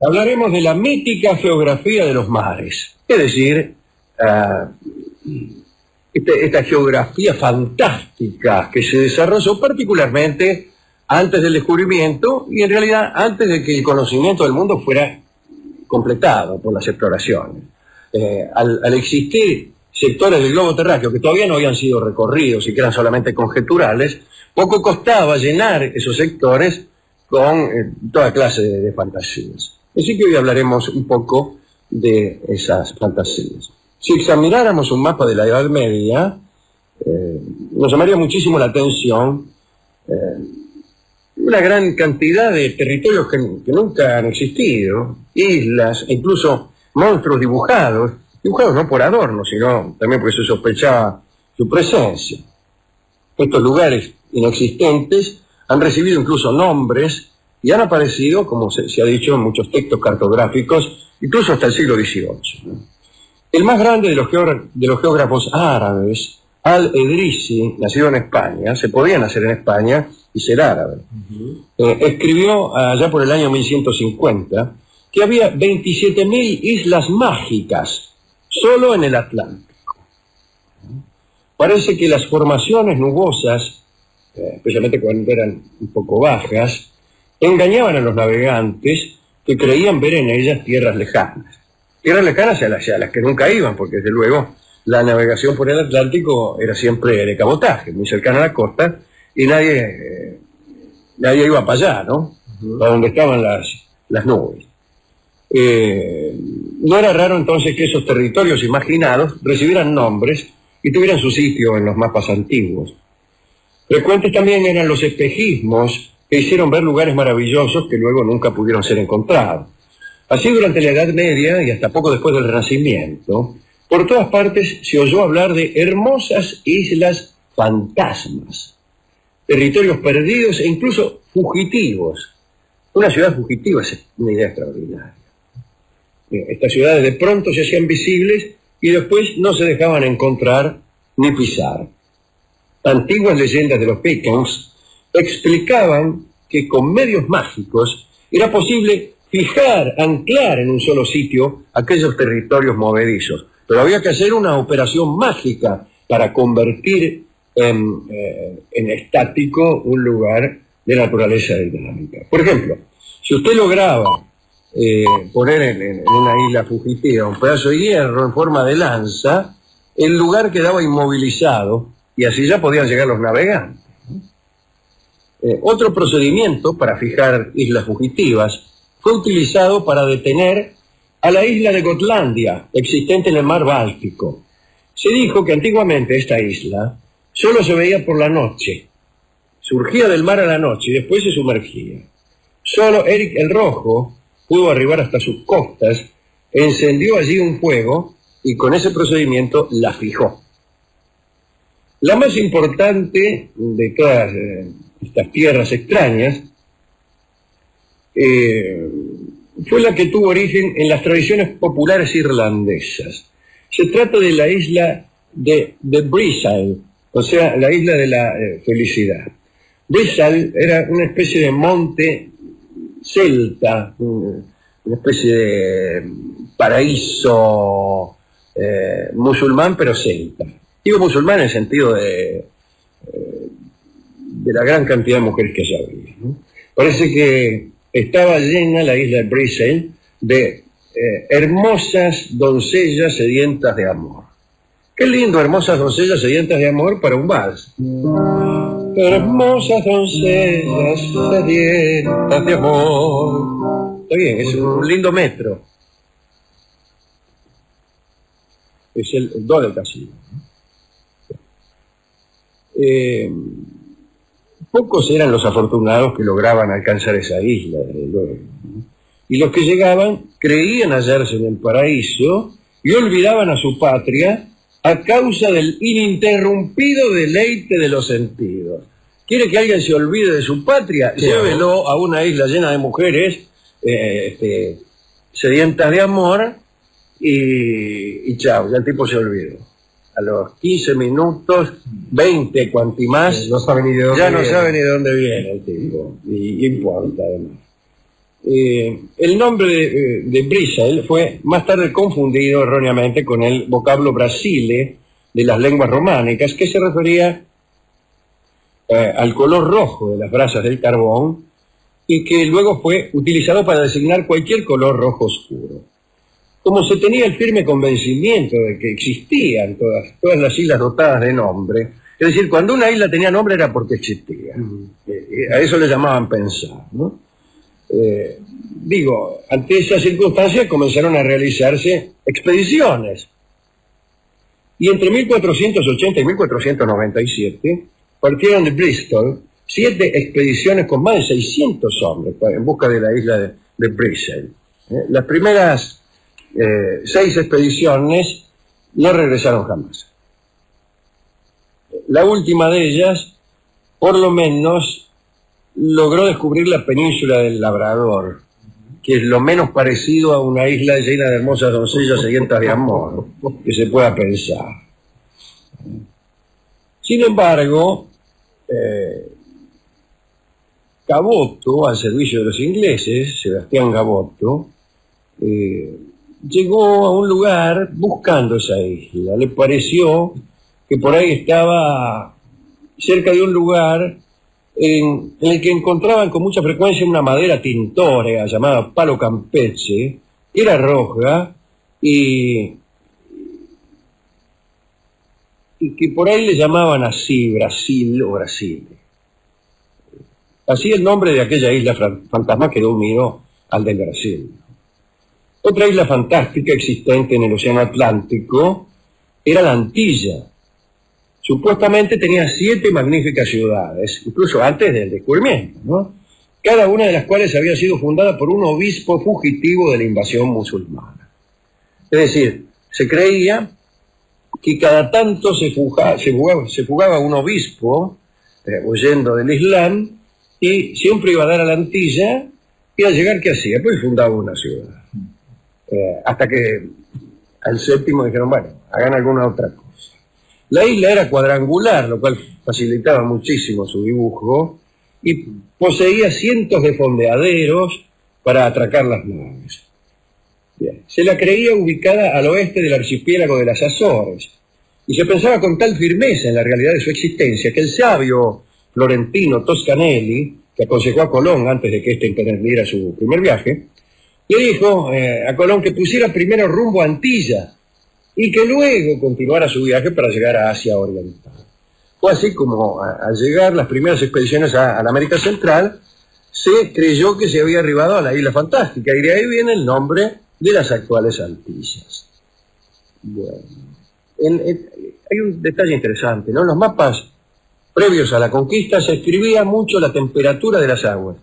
Hablaremos de la mítica geografía de los mares, es decir, esta geografía fantástica que se desarrolló particularmente antes del descubrimiento y en realidad antes de que el conocimiento del mundo fuera completado por las exploraciones. Al existir sectores del globo terráqueo que todavía no habían sido recorridos y que eran solamente conjeturales, poco costaba llenar esos sectores con toda clase de fantasías. Así que hoy hablaremos un poco de esas fantasías. Si examináramos un mapa de la Edad Media, nos llamaría muchísimo la atención una gran cantidad de territorios que nunca han existido, islas, e incluso monstruos dibujados no por adorno, sino también porque se sospechaba su presencia. Estos lugares inexistentes han recibido incluso nombres y han aparecido, como se ha dicho en muchos textos cartográficos, incluso hasta el siglo XVIII, ¿no? El más grande de los geógrafos árabes, Al-Edrisi, nacido en España, se podía nacer en España y ser árabe. Escribió allá por el año 1150 que había 27.000 islas mágicas solo en el Atlántico. Parece que las formaciones nubosas, especialmente cuando eran un poco bajas, engañaban a los navegantes que creían ver en ellas tierras lejanas. Tierras lejanas a las que nunca iban, porque desde luego la navegación por el Atlántico era siempre de cabotaje, muy cercana a la costa, y nadie iba para allá, ¿no? Para donde estaban las nubes. No era raro entonces que esos territorios imaginados recibieran nombres y tuvieran su sitio en los mapas antiguos. Frecuentes también eran los espejismos que hicieron ver lugares maravillosos que luego nunca pudieron ser encontrados. Así, durante la Edad Media y hasta poco después del Renacimiento, por todas partes se oyó hablar de hermosas islas fantasmas, territorios perdidos e incluso fugitivos. Una ciudad fugitiva es una idea extraordinaria. Estas ciudades de pronto se hacían visibles y después no se dejaban encontrar ni pisar. Antiguas leyendas de los vikings explicaban que con medios mágicos era posible anclar en un solo sitio aquellos territorios movedizos. Pero había que hacer una operación mágica para convertir en estático un lugar de naturaleza dinámica. Por ejemplo, si usted lograba poner en una isla fugitiva un pedazo de hierro en forma de lanza, el lugar quedaba inmovilizado y así ya podían llegar los navegantes. Otro procedimiento para fijar islas fugitivas fue utilizado para detener a la isla de Gotlandia, existente en el mar Báltico. Se dijo que antiguamente esta isla solo se veía por la noche. Surgía del mar a la noche y después se sumergía. Solo Eric el Rojo pudo arribar hasta sus costas, encendió allí un fuego y con ese procedimiento la fijó. La más importante de todas estas tierras extrañas fue la que tuvo origen en las tradiciones populares irlandesas. Se trata de la isla de Breasail, o sea, la isla de la felicidad. Breasail era una especie de monte celta, una especie de paraíso musulmán, pero celta. Digo musulmán en el sentido de la gran cantidad de mujeres que allá había, ¿no? Parece que estaba llena la isla de Breasail de hermosas doncellas sedientas de amor. Qué lindo, hermosas doncellas sedientas de amor para un vals. Hermosas doncellas sedientas de amor. Está bien, es un lindo metro. Es el do del casino. Pocos eran los afortunados que lograban alcanzar esa isla, desde luego, ¿no? Y los que llegaban creían hallarse en el paraíso y olvidaban a su patria a causa del ininterrumpido deleite de los sentidos. ¿Quiere que alguien se olvide de su patria? Sí, llévelo a una isla llena de mujeres sedientas de amor y chao, ya el tipo se olvidó. A los 15 minutos, 20, cuanti más, no sabe ni de dónde ya no viene. sabe ni de dónde viene el tipo, y importa además. El nombre de Brisel fue más tarde confundido erróneamente con el vocablo Brasile de las lenguas románicas, que se refería al color rojo de las brasas del carbón y que luego fue utilizado para designar cualquier color rojo oscuro. Como se tenía el firme convencimiento de que existían todas las islas dotadas de nombre, es decir, cuando una isla tenía nombre era porque existía. A eso le llamaban pensar, ¿no? Ante esas circunstancias comenzaron a realizarse expediciones. Y entre 1480 y 1497 partieron de Bristol 7 expediciones con más de 600 hombres en busca de la isla de Brisel. Las primeras 6 expediciones no regresaron jamás. La última de ellas, por lo menos, logró descubrir la península del Labrador, que es lo menos parecido a una isla llena de hermosas doncellas sedientas de amor que se pueda pensar. Sin embargo, Caboto, al servicio de los ingleses, Sebastián Caboto, llegó a un lugar buscando esa isla. Le pareció que por ahí estaba cerca de un lugar en el que encontraban con mucha frecuencia una madera tintorea llamada palo campeche, que era roja y que por ahí le llamaban así Brasil o Brasil. Así el nombre de aquella isla fantasma quedó unido al del Brasil. Otra isla fantástica existente en el Océano Atlántico era la Antilla. Supuestamente tenía 7 magníficas ciudades, incluso antes del descubrimiento, ¿no? Cada una de las cuales había sido fundada por un obispo fugitivo de la invasión musulmana. Es decir, se creía que cada tanto se fugaba un obispo huyendo del Islam y siempre iba a dar a la Antilla y al llegar, ¿qué hacía? Pues fundaba una ciudad. Hasta que al 7º dijeron, bueno, hagan alguna otra cosa. La isla era cuadrangular, lo cual facilitaba muchísimo su dibujo, y poseía cientos de fondeaderos para atracar las naves. Bien. Se la creía ubicada al oeste del archipiélago de las Azores, y se pensaba con tal firmeza en la realidad de su existencia que el sabio florentino Toscanelli, que aconsejó a Colón antes de que éste emprendiera su primer viaje, le dijo a Colón que pusiera primero rumbo a Antilla y que luego continuara su viaje para llegar a Asia Oriental. Fue así como al llegar las primeras expediciones a la América Central, se creyó que se había arribado a la Isla Fantástica, y de ahí viene el nombre de las actuales Antillas. Bueno, hay un detalle interesante, ¿no? En los mapas previos a la conquista se escribía mucho la temperatura de las aguas,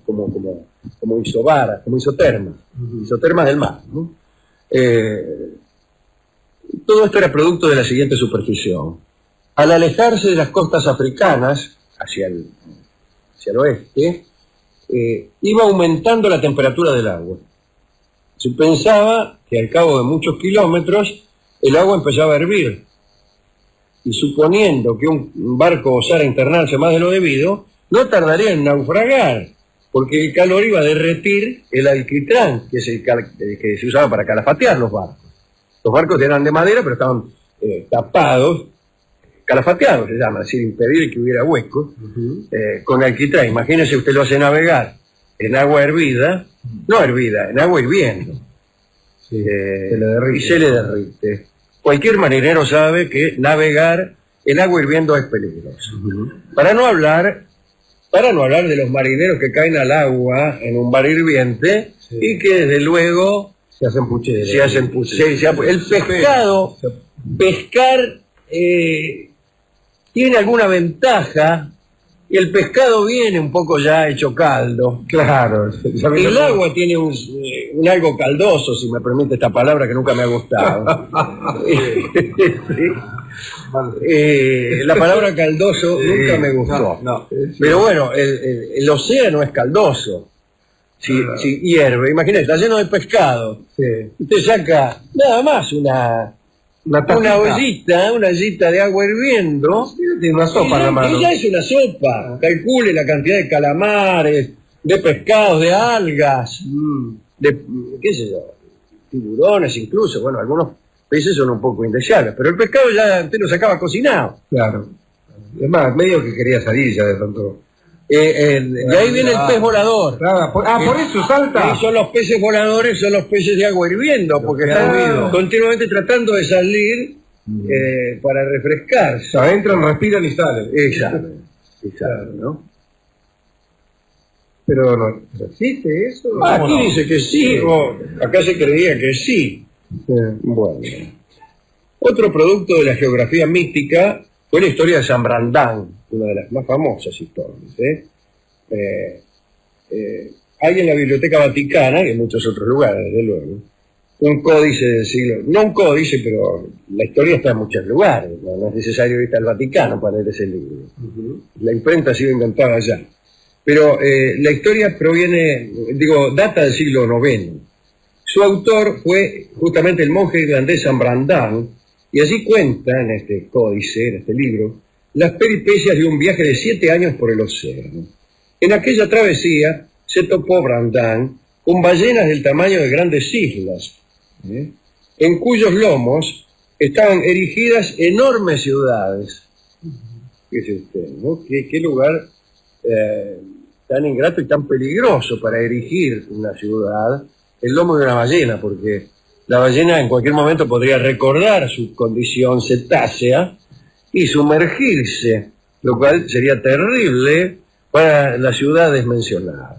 como isobaras, como isotermas, isotermas del mar, ¿no? Todo esto era producto de la siguiente superstición. Al alejarse de las costas africanas, hacia el oeste, iba aumentando la temperatura del agua. Se pensaba que al cabo de muchos kilómetros el agua empezaba a hervir. Y suponiendo que un barco osara internarse más de lo debido, no tardaría en naufragar, porque el calor iba a derretir el alquitrán, que es el que se usaba para calafatear los barcos. Los barcos eran de madera, pero estaban tapados, calafateados se llama, es decir, impedir que hubiera huecos, con alquitrán. Imagínese, usted lo hace navegar en agua hervida, no hervida, en agua hirviendo. Sí, y se le derrite. Cualquier marinero sabe que navegar en agua hirviendo es peligroso. Para no hablar de los marineros que caen al agua en un bar hirviente, sí, y que desde luego se hacen pucheros. El pescado, pescar tiene alguna ventaja, y el pescado viene un poco ya hecho caldo. Claro. El agua tiene un algo caldoso, si me permite esta palabra que nunca me ha gustado. La palabra caldoso nunca me gustó. Pero bueno, el océano es caldoso. Si hierve, imagínate, está lleno de pescado. Usted saca nada más una ollita de agua hirviendo, tiene una sopa en la mano. Y ya es una sopa. Calcule la cantidad de calamares, de pescados, de algas, de, qué sé yo, tiburones incluso. Bueno, algunos peces son un poco indeseables, pero el pescado ya te lo sacaba cocinado. Claro. Es más, medio que quería salir ya de pronto. Y ahí viene el pez volador. Por eso salta. Y son los peces voladores, son los peces de agua hirviendo, porque están continuamente tratando de salir para refrescarse. Se adentran, respiran y salen. Exacto, ¿no? Pero no existe eso. Aquí dice que sí, o acá se creía que sí. Bueno. Otro producto de la geografía mística fue la historia de San Brandán, una de las más famosas historias. Hay en la Biblioteca Vaticana y en muchos otros lugares, desde luego, un códice del siglo... No un códice, pero la historia está en muchos lugares. No es necesario ir al Vaticano para leer ese libro. La imprenta ha sido inventada allá. Pero la historia data del siglo IX. Su autor fue justamente el monje irlandés San Brandán, y allí cuenta en este códice, en este libro, las peripecias de un viaje de 7 años por el océano. En aquella travesía se topó Brandán con ballenas del tamaño de grandes islas, en cuyos lomos estaban erigidas enormes ciudades. Fíjese usted, ¿no? ¿Qué lugar tan ingrato y tan peligroso para erigir una ciudad? El lomo de una ballena, porque la ballena en cualquier momento podría recordar su condición cetácea y sumergirse, lo cual sería terrible para las ciudades mencionadas.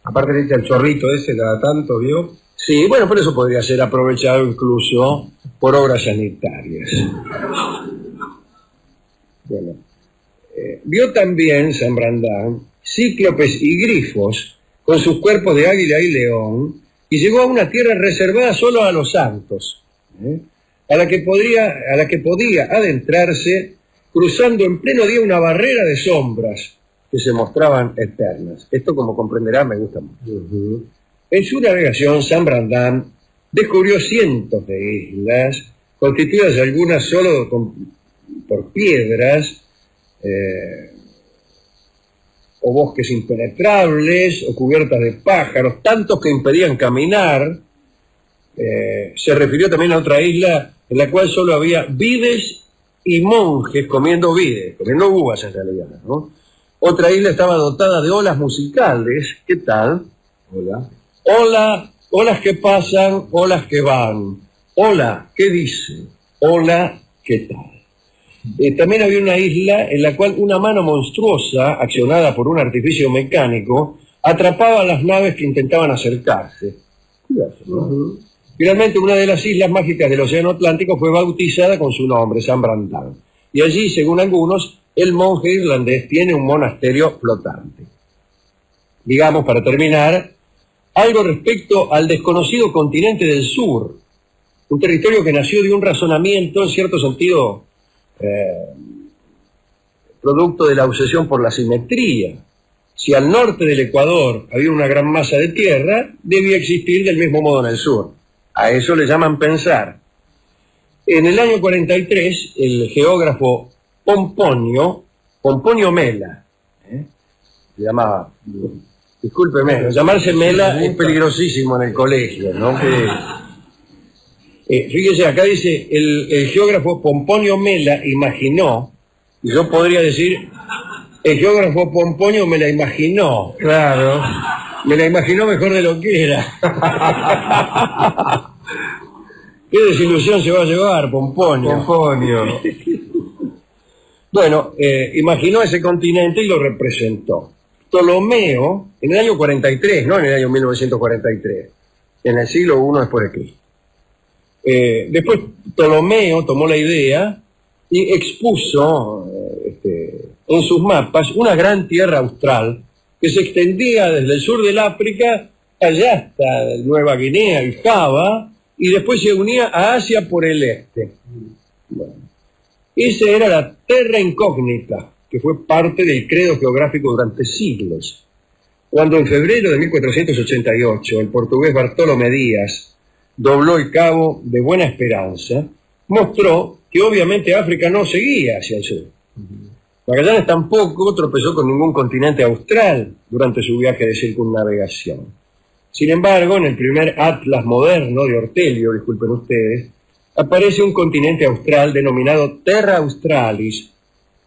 Aparte le dice el chorrito ese cada tanto, ¿vio? Sí, bueno, por eso podría ser aprovechado incluso por obras sanitarias. Bueno, vio también San Brandán cíclopes y grifos con sus cuerpos de águila y león, y llegó a una tierra reservada solo a los santos, a la que podía adentrarse cruzando en pleno día una barrera de sombras que se mostraban eternas. Esto, como comprenderá, me gusta mucho. En su navegación, San Brandán descubrió cientos de islas, constituidas algunas solo por piedras, o bosques impenetrables, o cubiertas de pájaros, tantos que impedían caminar. Se refirió también a otra isla en la cual solo había vides y monjes comiendo uvas en realidad, ¿no? Otra isla estaba dotada de olas musicales. ¿Qué tal? Hola, olas que pasan, olas que van. Hola, ¿qué dicen? Hola, ¿qué tal? También había una isla en la cual una mano monstruosa, accionada por un artificio mecánico, atrapaba a las naves que intentaban acercarse. Curioso, ¿no? Finalmente, una de las islas mágicas del Océano Atlántico fue bautizada con su nombre, San Brandán. Y allí, según algunos, el monje irlandés tiene un monasterio flotante. Digamos, para terminar, algo respecto al desconocido continente del sur, un territorio que nació de un razonamiento, en cierto sentido, producto de la obsesión por la simetría. Si al norte del Ecuador había una gran masa de tierra, debía existir del mismo modo en el sur. A eso le llaman pensar. En el año 43, el geógrafo Pomponio Mela, se llamaba, discúlpeme, llamarse Mela es peligrosísimo en el colegio, ¿no? Fíjese, acá dice, el geógrafo Pomponio Mela imaginó, y yo podría decir, el geógrafo Pomponio me la imaginó. Claro, me la imaginó mejor de lo que era. Qué desilusión se va a llevar, Pomponio. Bueno, imaginó ese continente y lo representó. Ptolomeo, en el año 43, no en el año 1943, en el siglo I después de Cristo. Después Ptolomeo tomó la idea y expuso en sus mapas una gran tierra austral que se extendía desde el sur del África allá hasta Nueva Guinea y Java, y después se unía a Asia por el este. Bueno, esa era la terra incógnita, que fue parte del credo geográfico durante siglos. Cuando en febrero de 1488 el portugués Bartolomé Díaz dobló el cabo de Buena Esperanza, mostró que obviamente África no seguía hacia el sur. Magallanes tampoco tropezó con ningún continente austral durante su viaje de circunnavegación. Sin embargo, en el primer atlas moderno de Ortelio, disculpen ustedes, aparece un continente austral denominado Terra Australis,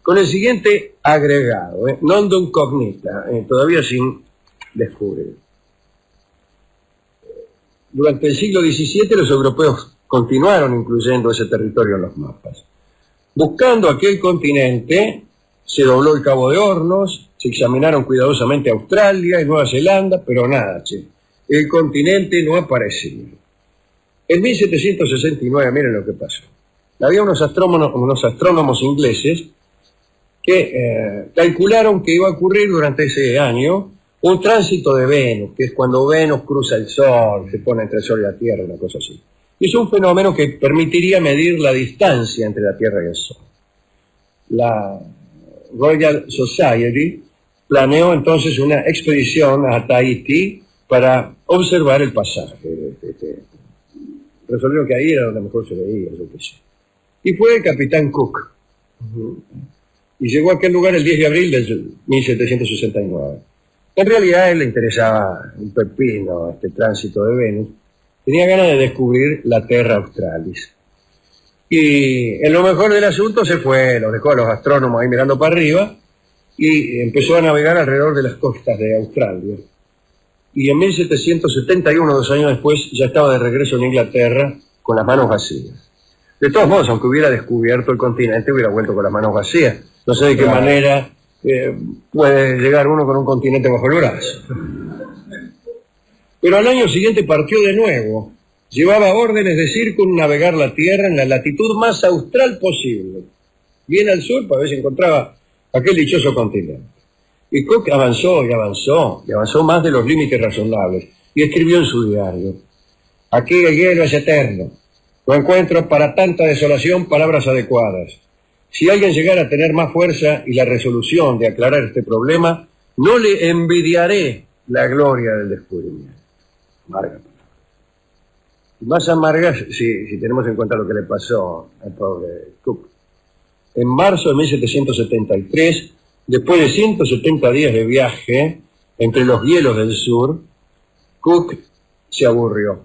con el siguiente agregado, non cognita, todavía sin descubrir. Durante el siglo XVII los europeos continuaron incluyendo ese territorio en los mapas. Buscando aquel continente, se dobló el Cabo de Hornos, se examinaron cuidadosamente Australia y Nueva Zelanda, pero nada, el continente no aparecía. En 1769, miren lo que pasó. Había unos astrónomos ingleses que calcularon que iba a ocurrir durante ese año un tránsito de Venus, que es cuando Venus cruza el Sol, se pone entre el Sol y la Tierra, una cosa así. Y es un fenómeno que permitiría medir la distancia entre la Tierra y el Sol. La Royal Society planeó entonces una expedición a Tahití para observar el pasaje. Resolvió que ahí era donde mejor se veía, yo qué sé. Y fue el capitán Cook. Y llegó a aquel lugar el 10 de abril de 1769. En realidad a él le interesaba un pepino este tránsito de Venus. Tenía ganas de descubrir la Terra Australis. Y en lo mejor del asunto se fue, los dejó a los astrónomos ahí mirando para arriba y empezó a navegar alrededor de las costas de Australia. Y en 1771, 2 años después, ya estaba de regreso en Inglaterra con las manos vacías. De todos modos, aunque hubiera descubierto el continente, hubiera vuelto con las manos vacías. No sé de qué manera puede llegar uno con un continente bajo el brazo. Pero al año siguiente partió de nuevo. Llevaba órdenes de circunnavegar la Tierra en la latitud más austral posible, bien al sur para ver si encontraba aquel dichoso continente. Y Cook avanzó y avanzó, y avanzó más de los límites razonables, y escribió en su diario: aquí el hielo es eterno, no encuentro para tanta desolación palabras adecuadas. Si alguien llegara a tener más fuerza y la resolución de aclarar este problema, no le envidiaré la gloria del descubrimiento. Amarga. Más amarga si tenemos en cuenta lo que le pasó al pobre Cook. En marzo de 1773, después de 170 días de viaje entre los hielos del sur, Cook se aburrió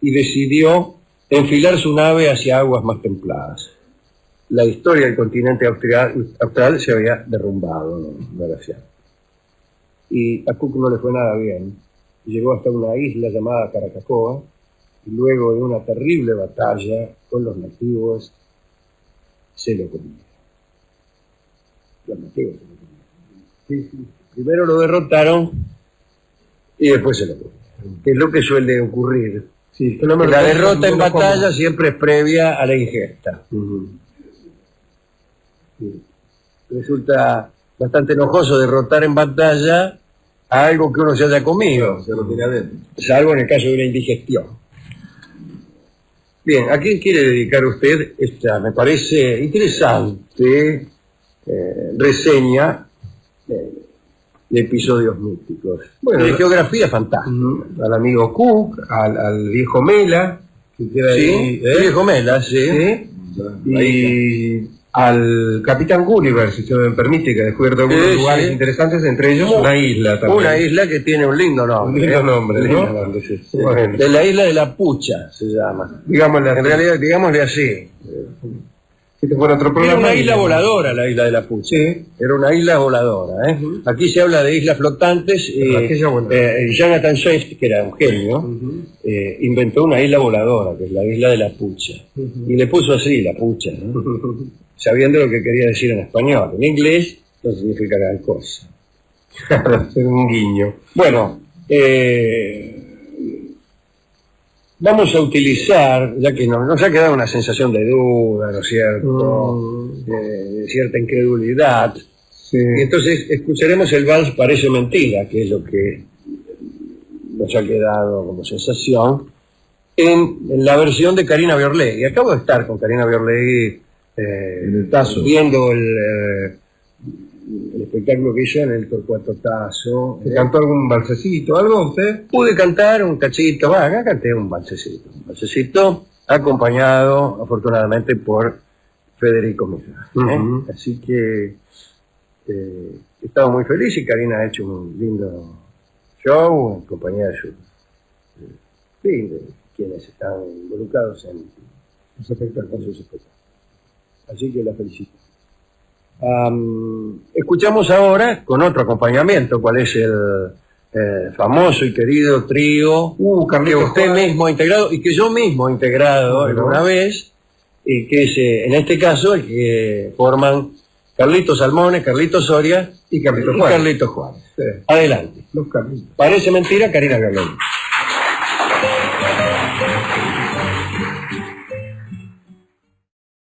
y decidió enfilar su nave hacia aguas más templadas. La historia del continente austral se había derrumbado, no era cierto. Y a Cook no le fue nada bien. Llegó hasta una isla llamada Caracacoa, y luego de una terrible batalla con los nativos, se lo comieron. Los nativos se lo comieron. Sí. Primero lo derrotaron y después se lo comieron. Que es lo que suele ocurrir. Sí, la derrota en batalla siempre es previa a la ingesta. Sí. Resulta bastante enojoso derrotar en batalla a algo que uno se haya comido. Se lo tiene adentro. Salvo en el caso de una indigestión. Bien, ¿a quién quiere dedicar usted esta, me parece interesante, reseña de episodios míticos? Bueno, de geografía fantástica. Al amigo Cook, al viejo Mela, que queda ahí. El viejo Mela, sí. Y al Capitán Gulliver, si usted me permite, que ha descubierto algunos lugares interesantes, entre ellos una isla también. Una isla que tiene un lindo nombre. Un lindo nombre, ¿no? Bueno. De la isla de la Pucha se llama. En realidad, digámosle así. Este fue otro programa. Era una isla voladora, la isla de la Pucha. Sí. Era una isla voladora. Aquí se habla de islas flotantes. Jonathan Swift, que era un genio, inventó una isla voladora, que es la isla de la Pucha. Y le puso así, la Pucha, ¿no? Sabiendo lo que quería decir en español. En inglés no significa gran cosa. Ser un guiño. Bueno, vamos a utilizar, ya que nos ha quedado una sensación de duda, ¿no es cierto? De cierta incredulidad. Sí. Y entonces escucharemos el vals Parece Mentira, que es lo que nos ha quedado como sensación, en la versión de Karina Biorlegui. Acabo de estar con Karina Biorlegui viendo el espectáculo que hizo en el Torcuato Tazo. ¿Cantó algún balsecito, algo usted? Pude cantar un cachito, acá canté un balsecito acompañado afortunadamente por Federico Mira. Así que he estado muy feliz y Karina ha hecho un lindo show en compañía de de quienes están involucrados en sus espectáculos. Así que la felicito. Escuchamos ahora con otro acompañamiento cuál es el famoso y querido trío que usted mismo ha integrado y que yo mismo he integrado alguna vez, y que es en este caso el que forman Carlitos Salmones, Carlitos Soria y Carlitos Juárez. Sí. Adelante. Los Carlitos. Parece mentira, Karina Garloni.